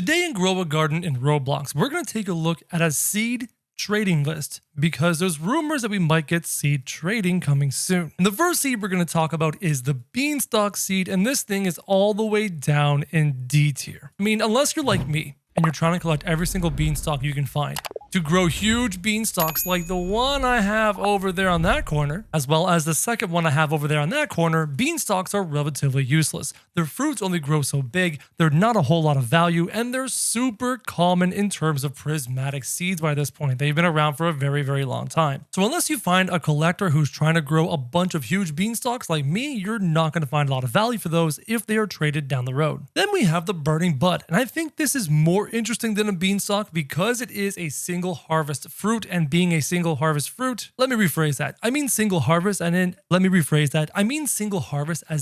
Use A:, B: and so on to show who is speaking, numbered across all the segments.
A: Today in Grow a Garden in Roblox, we're going to take a look at a seed trading list because there's rumors that we might get seed trading coming soon. And the first seed we're going to talk about is the beanstalk seed, and this thing is all the way down in D tier. I mean, unless you're like me and you're trying to collect every single beanstalk you can find to grow huge beanstalks like the one I have over there on that corner, as well as the second one I have over there on that corner, beanstalks are relatively useless. Their fruits only grow so big, they're not a whole lot of value, and they're super common in terms of prismatic seeds by this point. They've been around for a very, very long time. So unless you find a collector who's trying to grow a bunch of huge beanstalks like me, you're not going to find a lot of value for those if they are traded down the road. Then we have the burning bud, and I think this is more interesting than a beanstalk because it is a single harvest fruit, and being a single harvest fruit, let me rephrase that. I mean single harvest as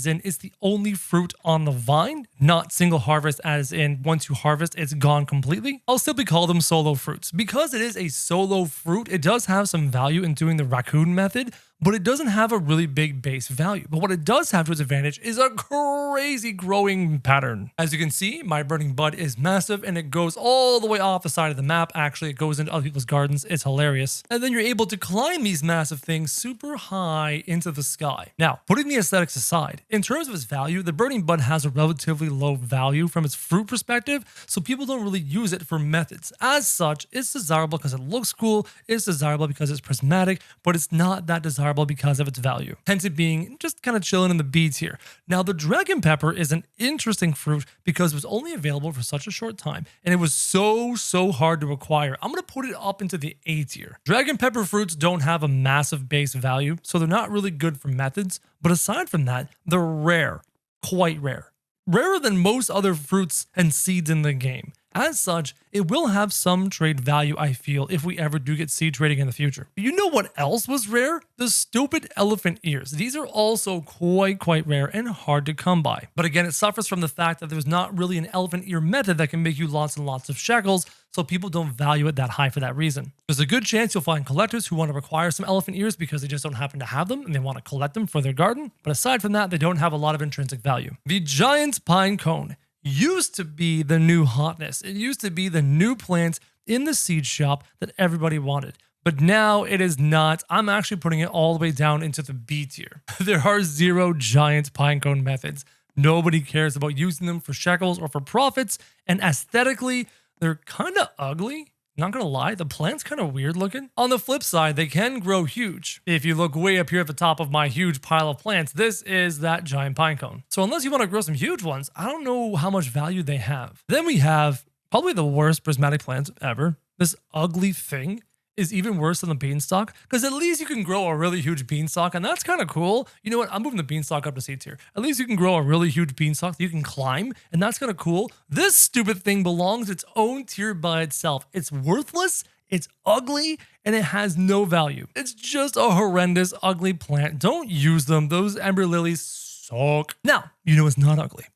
A: in it's the only fruit on the vine, not single harvest as in once you harvest, it's gone completely. I'll simply call them solo fruits. Because it is a solo fruit, it does have some value in doing the raccoon method, but it doesn't have a really big base value. But what it does have to its advantage is a crazy growing pattern. As you can see, my burning bud is massive and it goes all the way off the side of the map. Actually, it goes into other people's gardens. It's hilarious. And then you're able to climb these massive things super high into the sky. Now, putting the aesthetics aside, in terms of its value, the burning bud has a relatively low value from its fruit perspective, so people don't really use it for methods. As such, it's desirable because it looks cool, it's desirable because it's prismatic, but it's not that desirable because of its value, hence it being just kind of chilling in the B tier. Now, the dragon pepper is an interesting fruit because it was only available for such a short time, and it was so hard to acquire. I'm going to put it up into the A tier. Dragon pepper fruits don't have a massive base value, so they're not really good for methods, but aside from that, they're rare, quite rare. Rarer than most other fruits and seeds in the game. As such, it will have some trade value, I feel, if we ever do get seed trading in the future. But you know what else was rare? The stupid elephant ears. These are also quite rare and hard to come by. But again, it suffers from the fact that there's not really an elephant ear method that can make you lots and lots of shekels, so people don't value it that high for that reason. There's a good chance you'll find collectors who want to acquire some elephant ears because they just don't happen to have them and they want to collect them for their garden. But aside from that, they don't have a lot of intrinsic value. The giant pine cone used to be the new hotness. It used to be the new plant in the seed shop that everybody wanted. But now it is not. I'm actually putting it all the way down into the B tier. There are 0 giant pinecone methods. Nobody cares about using them for shekels or for profits. And aesthetically, they're kind of ugly. Not gonna lie, the plant's kind of weird looking. On the flip side, they can grow huge. If you look way up here at the top of my huge pile of plants, this is that giant pine cone. So unless you want to grow some huge ones, I don't know how much value they have. Then we have probably the worst prismatic plant ever. This ugly thing is even worse than the beanstalk because at least you can grow a really huge beanstalk, and that's kind of cool. You know what? I'm moving the beanstalk up to C tier. At least you can grow a really huge beanstalk that you can climb, and that's kind of cool. This stupid thing belongs its own tier by itself. It's worthless, it's ugly, and it has no value. It's just a horrendous, ugly plant. Don't use them. Those ember lilies suck. Now, you know what's not ugly?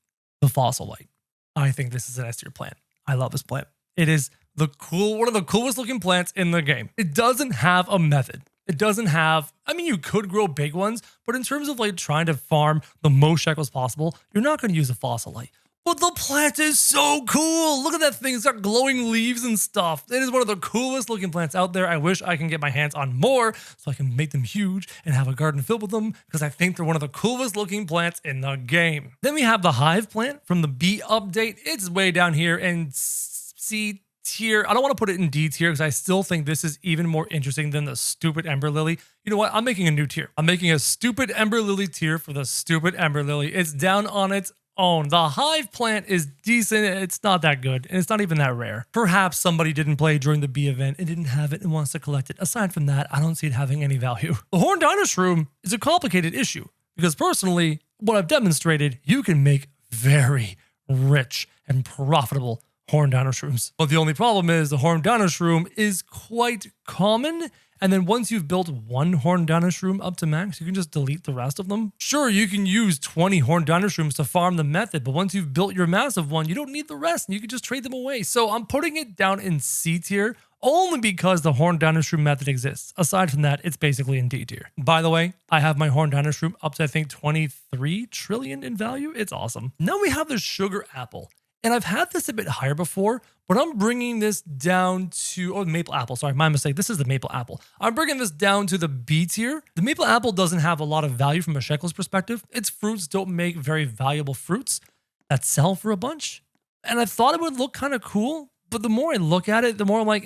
A: The fossil light. I think this is an S tier plant. I love this plant. It is one of the coolest looking plants in the game. It doesn't have a method. It doesn't have, I mean, you could grow big ones, but in terms of like trying to farm the most shekels possible, you're not going to use a fossil light. But the plant is so cool. Look at that thing. It's got glowing leaves and stuff. It is one of the coolest looking plants out there. I wish I can get my hands on more so I can make them huge and have a garden filled with them because I think they're one of the coolest looking plants in the game. Then we have the hive plant from the B update. It's way down here in C tier. I don't want to put it in D tier because I still think this is even more interesting than the stupid ember lily. You know what? I'm making a new tier. I'm making a stupid ember lily tier for the stupid ember lily. It's down on its own. The hive plant is decent. It's not that good, and it's not even that rare. Perhaps somebody didn't play during the B event and didn't have it and wants to collect it. Aside from that, I don't see it having any value. The horn dino shroom is a complicated issue because personally, what I've demonstrated, you can make very rich and profitable horn dino shrooms. But the only problem is the horn dino shroom is quite common. And then once you've built one horn dino shroom up to max, you can just delete the rest of them. Sure, you can use 20 horn dino shrooms to farm the method, but once you've built your massive one, you don't need the rest and you can just trade them away. So I'm putting it down in C tier only because the horn dino shroom method exists. Aside from that, it's basically in D tier. By the way, I have my horn dino shroom up to I think 23 trillion in value. It's awesome. Now we have the sugar apple. And I've had this a bit higher before, but I'm bringing this down to, oh, maple apple. Sorry, my mistake. This is the maple apple. I'm bringing this down to the B tier. The maple apple doesn't have a lot of value from a shekels perspective. Its fruits don't make very valuable fruits that sell for a bunch. And I thought it would look kind of cool, but the more I look at it, the more I'm like,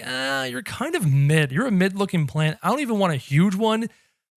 A: you're kind of mid. You're a mid-looking plant. I don't even want a huge one.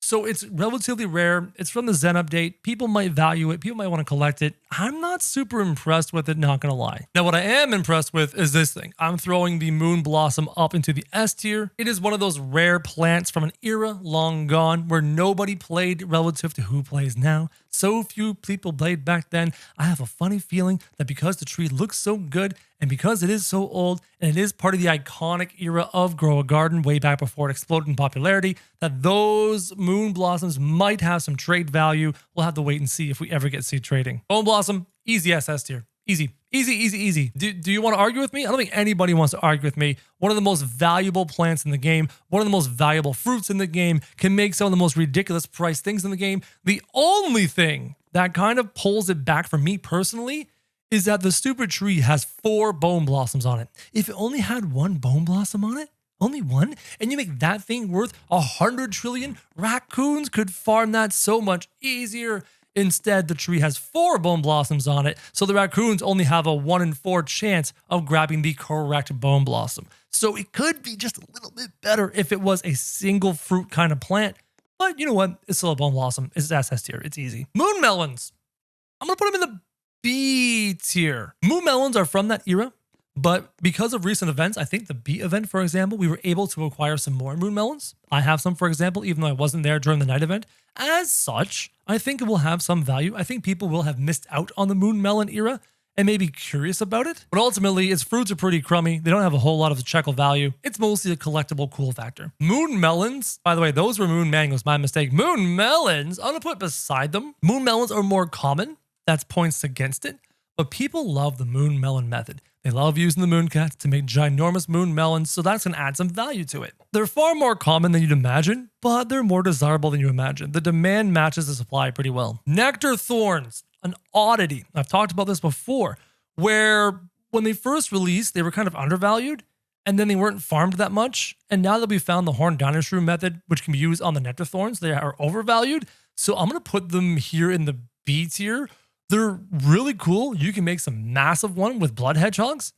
A: So it's relatively rare. It's from the Zen update. People might value it. People might want to collect it. I'm not super impressed with it, not going to lie. Now, what I am impressed with is this thing. I'm throwing the Moon Blossom up into the S tier. It is one of those rare plants from an era long gone where nobody played relative to who plays now. So few people played back then. I have a funny feeling that because the tree looks so good and because it is so old and it is part of the iconic era of Grow a Garden way back before it exploded in popularity, that those Moon Blossoms might have some trade value. We'll have to wait and see if we ever get to see trading. Bone Blossom, easy SS tier. Easy, easy, easy, easy. Do you want to argue with me? I don't think anybody wants to argue with me. One of the most valuable plants in the game, one of the most valuable fruits in the game, can make some of the most ridiculous priced things in the game. The only thing that kind of pulls it back for me personally is that the stupid tree has 4 bone blossoms on it. If it only had 1 bone blossom on it, only 1, and you make that thing worth 100 trillion, raccoons could farm that so much easier. Instead, the tree has 4 bone blossoms on it, so the raccoons only have a 1 in 4 chance of grabbing the correct bone blossom. So it could be just a little bit better if it was a single fruit kind of plant. But you know what? It's still a bone blossom. It's SS tier. It's easy. Moon melons. I'm going to put them in the B tier. Moon melons are from that era, but because of recent events, I think the B event, for example, we were able to acquire some more moon melons. I have some, for example, even though I wasn't there during the night event. As such, I think it will have some value. I think people will have missed out on the moon melon era and may be curious about it. But ultimately, its fruits are pretty crummy. They don't have a whole lot of shekel value. It's mostly a collectible cool factor. Moon melons, by the way, those were moon mangoes, my mistake. Moon melons, I'm gonna put beside them. Moon melons are more common. That's points against it. But people love the moon melon method. They love using the mooncats to make ginormous moon melons, so that's going to add some value to it. They're far more common than you'd imagine, but they're more desirable than you imagine. The demand matches the supply pretty well. Nectar thorns, an oddity. I've talked about this before, where when they first released, they were kind of undervalued, and then they weren't farmed that much. And now that we found the horn dinosaur method, which can be used on the nectar thorns, they are overvalued. So I'm going to put them here in the B tier. They're really cool. You can make some massive one with blood hedgehogs.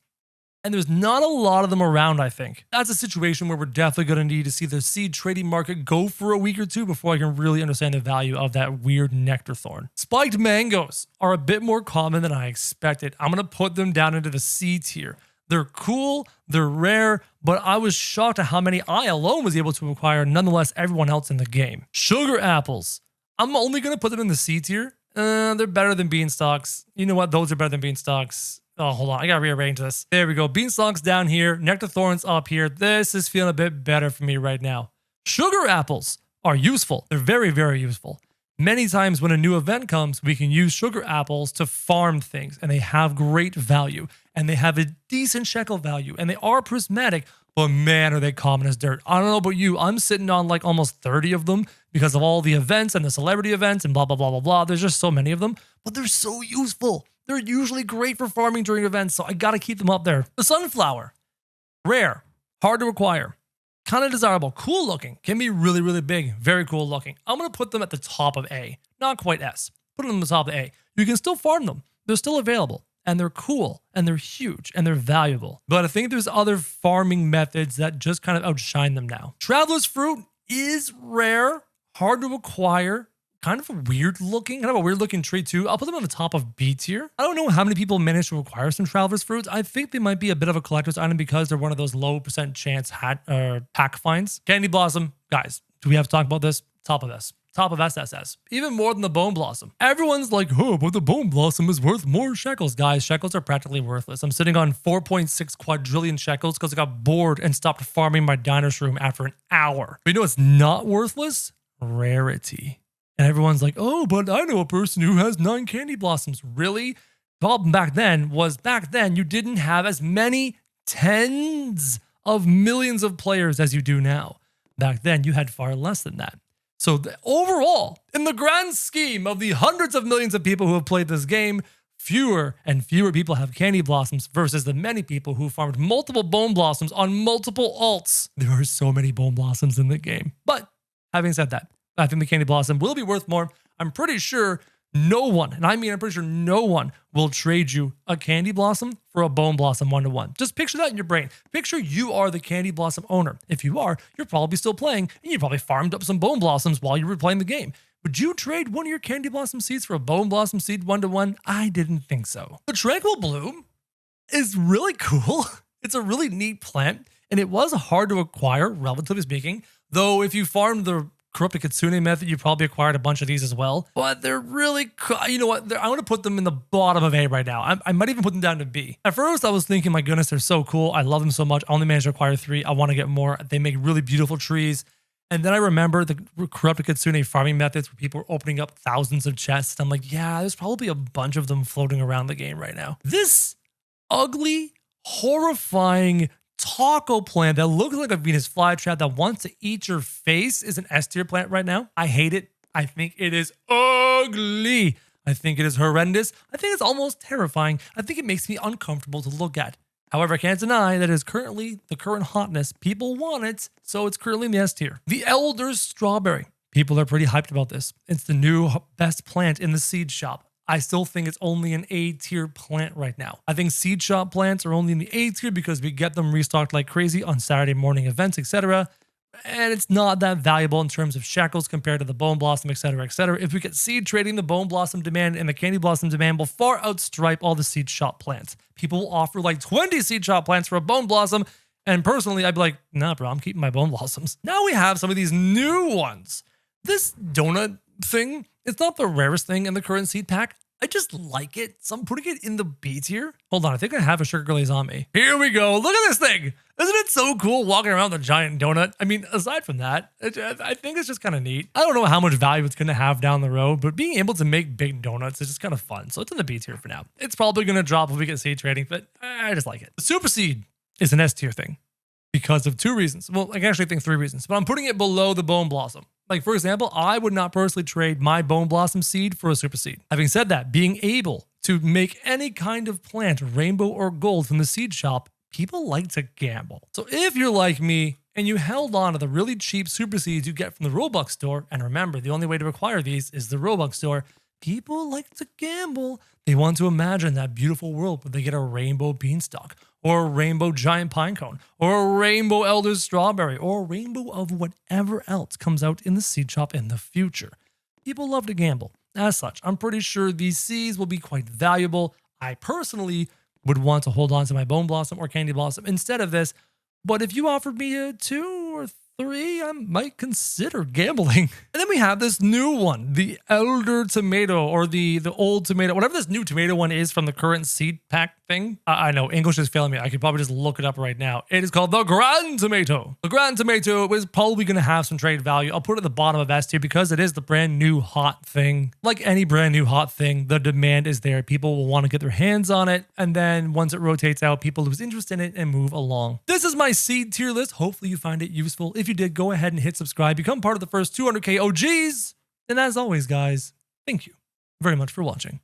A: And there's not a lot of them around, I think. That's a situation where we're definitely going to need to see the seed trading market go for a week or two before I can really understand the value of that weird nectar thorn. Spiked mangoes are a bit more common than I expected. I'm going to put them down into the C tier. They're cool, they're rare, but I was shocked at how many I alone was able to acquire, nonetheless everyone else in the game. Sugar apples. I'm only going to put them in the C tier. They're better than beanstalks. You know what? Those are better than beanstalks. Oh, hold on. I got to rearrange this. There we go. Beanstalks down here. Nectar thorns up here. This is feeling a bit better for me right now. Sugar apples are useful. They're very, very useful. Many times when a new event comes, we can use sugar apples to farm things, and they have great value, and they have a decent shekel value, and they are prismatic, but man, are they common as dirt. I don't know about you. I'm sitting on like almost 30 of them because of all the events and the celebrity events and blah, blah, blah, blah, blah. There's just so many of them, but they're so useful. They're usually great for farming during events, so I got to keep them up there. The sunflower, rare, hard to acquire, kind of desirable, cool looking, can be really, really big, very cool looking. I'm going to put them at the top of A, not quite S. Put them at the top of A. You can still farm them. They're still available. And they're cool, and they're huge, and they're valuable. But I think there's other farming methods that just kind of outshine them now. Traveler's fruit is rare, hard to acquire, kind of a weird looking tree too. I'll put them on the top of B tier. I don't know how many people manage to acquire some traveler's fruits. I think they might be a bit of a collector's item because they're one of those low percent chance pack finds. Candy blossom, guys, do we have to talk about this? Top of S. Top of SSS. Even more than the bone blossom. Everyone's like, oh, but the bone blossom is worth more shekels. Guys, shekels are practically worthless. I'm sitting on 4.6 quadrillion shekels because I got bored and stopped farming my dinosaur room after an hour. But you know what's not worthless? Rarity. And everyone's like, oh, but I know a person who has 9 candy blossoms. Really? The problem back then was you didn't have as many tens of millions of players as you do now. Back then, you had far less than that. So overall, in the grand scheme of the hundreds of millions of people who have played this game, fewer and fewer people have candy blossoms versus the many people who farmed multiple bone blossoms on multiple alts. There are so many bone blossoms in the game. But having said that, I think the candy blossom will be worth more. I'm pretty sure no one, and I mean I'm pretty sure no one, will trade you a candy blossom for a bone blossom 1-to-1. Just picture that in your brain. Picture you are the candy blossom owner. If you are, you're probably still playing, and you probably farmed up some bone blossoms while you were playing the game. Would you trade one of your candy blossom seeds for a bone blossom seed 1-to-1? I didn't think so. The Tranquil Bloom is really cool. It's a really neat plant, and it was hard to acquire, relatively speaking, though if you farmed the Corrupted Kitsune method, you probably acquired a bunch of these as well. But they're really, you know what? I'm going to put them in the bottom of A right now. I might even put them down to B. At first, I was thinking, my goodness, they're so cool. I love them so much. I only managed to acquire 3. I want to get more. They make really beautiful trees. And then I remember the Corrupted Kitsune farming methods where people were opening up thousands of chests. I'm like, yeah, there's probably a bunch of them floating around the game right now. This ugly, horrifying taco plant that looks like a Venus flytrap that wants to eat your face is an S tier plant right now. I hate it. I think it is ugly. I think it is horrendous. I think it's almost terrifying. I think it makes me uncomfortable to look at. However, I can't deny that it is currently the current hotness. People want it, so it's currently in the S tier. The Elder Strawberry. People are pretty hyped about this. It's the new best plant in the seed shop. I still think it's only an A tier plant right now. I think seed shop plants are only in the A tier because we get them restocked like crazy on Saturday morning events, etc. And it's not that valuable in terms of shekels compared to the bone blossom, etc., etc. If we get seed trading, the bone blossom demand and the candy blossom demand will far outstripe all the seed shop plants. People will offer like 20 seed shop plants for a bone blossom. And personally, I'd be like, nah, bro, I'm keeping my bone blossoms. Now we have some of these new ones. This donut thing, it's not the rarest thing in the current seed pack. I just like it, so I'm putting it in the B tier. Hold on, I think I have a sugar glaze on me. Here we go. Look at this thing. Isn't it so cool walking around with a giant donut? I mean, aside from that, I think it's just kind of neat. I don't know how much value it's going to have down the road, but being able to make big donuts is just kind of fun. So it's in the B tier for now. It's probably going to drop if we get seed trading, but I just like it. The Super Seed is an S tier thing because of 2 reasons. Well, I actually think 3 reasons, but I'm putting it below the Bone Blossom. Like, for example, I would not personally trade my Bone Blossom seed for a Super Seed. Having said that, being able to make any kind of plant, rainbow or gold, from the seed shop, people like to gamble. So if you're like me and you held on to the really cheap Super Seeds you get from the Roblox store, and remember, the only way to acquire these is the Roblox store, people like to gamble. They want to imagine that beautiful world where they get a rainbow beanstalk, or a rainbow giant pine cone, or a rainbow elder strawberry, or a rainbow of whatever else comes out in the seed shop in the future. People love to gamble. As such, I'm pretty sure these seeds will be quite valuable. I personally would want to hold on to my Bone Blossom or Candy Blossom instead of this, but if you offered me a 2 or 3, I might consider gambling. And then we have this new one, the Elder Tomato, or the old tomato, whatever this new tomato one is from the current seed pack thing. I know, English is failing me. I could probably just look it up right now. It is called the Grand Tomato. The Grand Tomato is probably going to have some trade value. I'll put it at the bottom of S tier because it is the brand new hot thing. Like any brand new hot thing, the demand is there. People will want to get their hands on it. And then once it rotates out, people lose interest in it and move along. This is my seed tier list. Hopefully you find it useful. If you did, go ahead and hit subscribe. Become part of the first 200K OGs. And as always, guys, thank you very much for watching.